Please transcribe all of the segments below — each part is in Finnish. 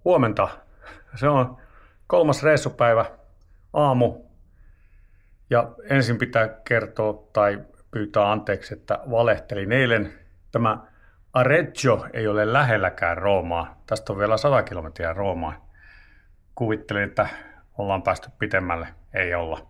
Huomenta. Se on kolmas reissupäivä, aamu. Ja ensin pitää kertoa tai pyytää anteeksi, että valehtelin eilen. Tämä Areggio ei ole lähelläkään Roomaa. Tästä on vielä 100 kilometriä Roomaan. Kuvittelin, että ollaan päästy pitemmälle. Ei olla.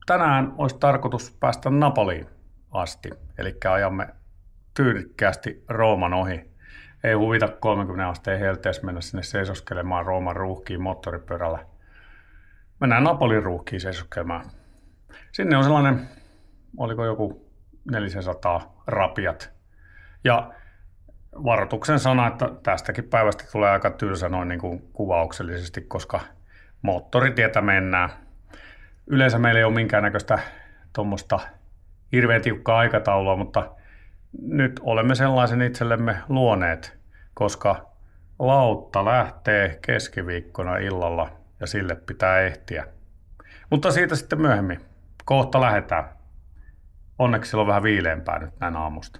Tänään olisi tarkoitus päästä Napoliin asti. Eli ajamme tyylikkäästi Rooman ohi. Ei huvita 30 asteen helteessä mennä sinne seisoskelemaan Rooman ruuhkiin moottoripyörällä. Mennään Napolin ruuhkiin seisoskelemaan. Sinne on sellainen, oliko joku 400 rapiat. Ja varoituksen sana, että tästäkin päivästä tulee aika tylsä noin niin kuin kuvauksellisesti, koska moottoritietä mennään. Yleensä meillä ei ole minkäännäköistä tuommoista hirveän tiukkaa aikataulua, mutta nyt olemme sellaisen itsellemme luoneet, koska lautta lähtee keskiviikkona illalla ja sille pitää ehtiä. Mutta siitä sitten myöhemmin. Kohta lähdetään. Onneksi siellä on vähän viileämpää nyt näin aamusta.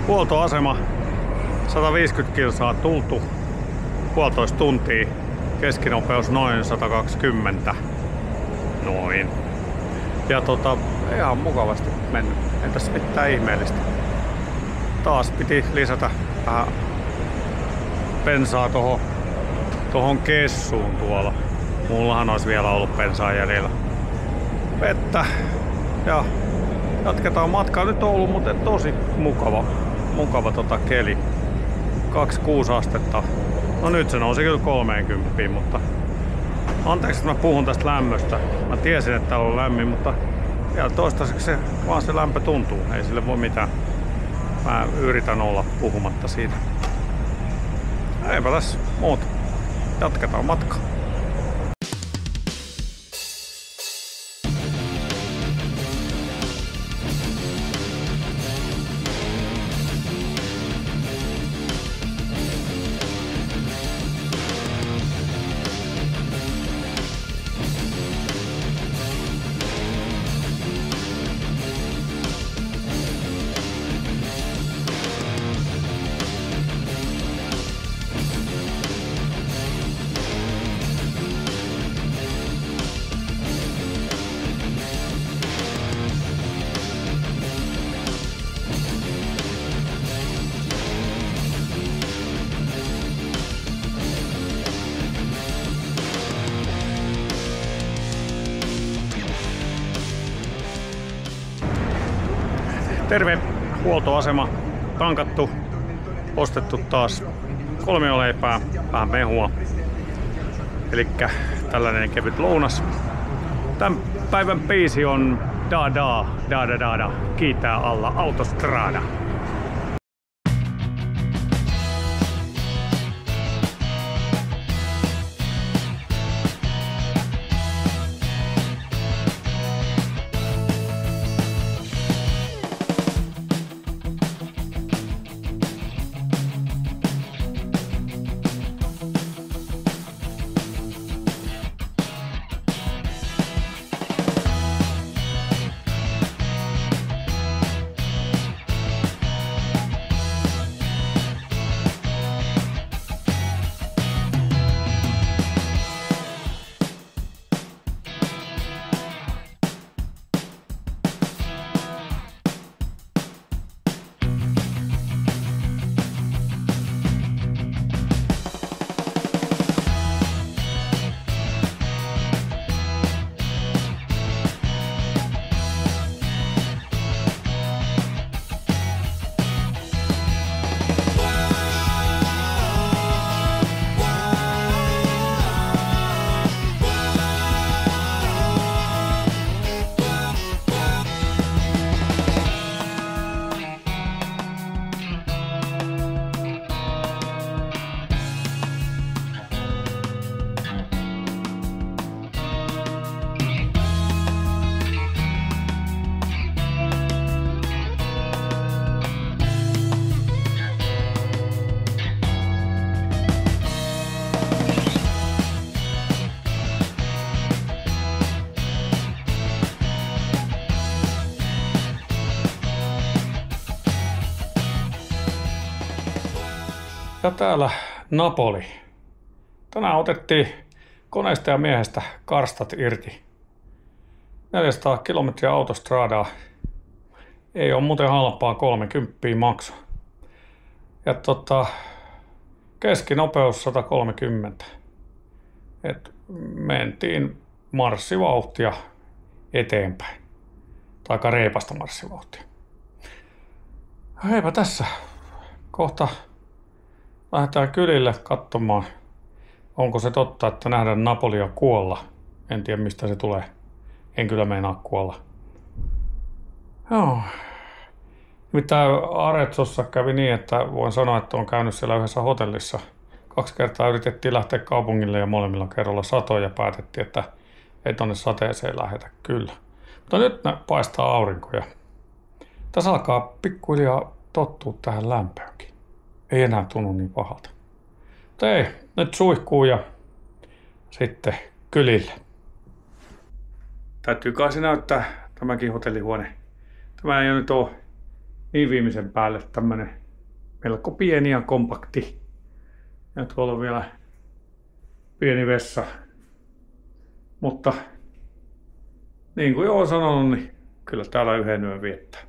Huoltoasema, 150 kilsaa tultu, puolitoista tuntia, keskinopeus noin 120, noin. Ja ihan mukavasti mennyt, ei tässä mitään ihmeellistä. Taas piti lisätä vähän bensaa tohon kessuun tuolla. Mullahan olisi vielä ollut bensaa jäljellä. Vettä ja jatketaan matkaa. Nyt on ollut muuten tosi mukava keli. 26 astetta. No nyt se nousi kyllä 30, mutta anteeksi, että mä puhun tästä lämmöstä. Mä tiesin, että on lämmin, mutta vielä toistaiseksi se lämpö tuntuu. Ei sille voi mitään. Mä yritän olla puhumatta siitä. Eipä tässä muuta. Jatketaan matkaa. Terve, huoltoasema, tankattu, ostettu taas kolmioleipää, vähän mehua, elikkä tällainen kevyt lounas. Tämän päivän biisi on Da Da Da Da Da Da, kiitää alla autostrada. Ja täällä Napoli. Tänään otettiin koneesta ja miehestä karstat irti. 400 kilometriä autostradaa. Ei ole muuten halpaa, 30 maksu. Ja keskinopeus 130. Et mentiin marssivauhtia eteenpäin. Tai aika reipasta marssivauhtia. Eipä tässä. Kohta lähdetään kylille katsomaan, onko se totta, että nähdään Napolia kuolla. En tiedä mistä se tulee. En kyllä meinaa kuolla. Joo. Nimittäin Arezzossa kävi niin, että voin sanoa, että on käynyt siellä yhdessä hotellissa. 2 kertaa yritettiin lähteä kaupungille ja molemmilla kerralla satoi ja päätettiin, että ei tonne sateeseen lähetä kyllä. Mutta nyt paistaa aurinko ja tässä alkaa pikkuhiljaa tottua tähän lämpöönkin. Ei enää tunnu niin pahalta. Mutta ei, nyt suihkuu ja sitten kylille. Täytyy kai se näyttää tämäkin hotellihuone. Tämä ei nyt ole niin viimeisen päälle tämmönen melko pieni ja kompakti. Ja tuolla on vielä pieni vessa. Mutta niin kuin jo olen sanonut, niin kyllä täällä yhden yön viettää.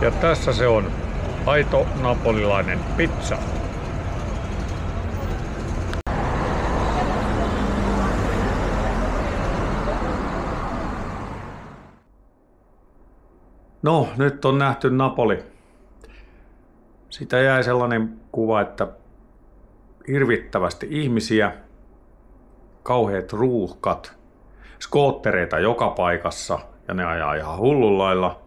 Ja tässä se on aito napolilainen pizza. No, nyt on nähty Napoli. Siitä jäi sellainen kuva, että hirvittävästi ihmisiä, kauheat ruuhkat, skoottereita joka paikassa ja ne ajaa ihan hullunlailla.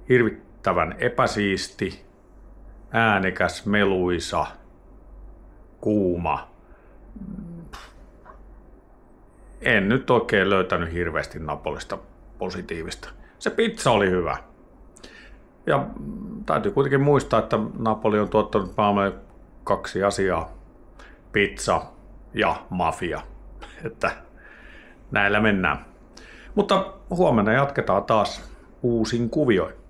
Hirvittävän epäsiisti, äänekäs, meluisa, kuuma. En nyt oikein löytänyt hirveästi Napolista positiivista. Se pizza oli hyvä. Ja täytyy kuitenkin muistaa, että Napoli on tuottanut maailmalle 2 asiaa. Pizza ja mafia. Että näillä mennään. Mutta huomenna jatketaan taas uusin kuvioin.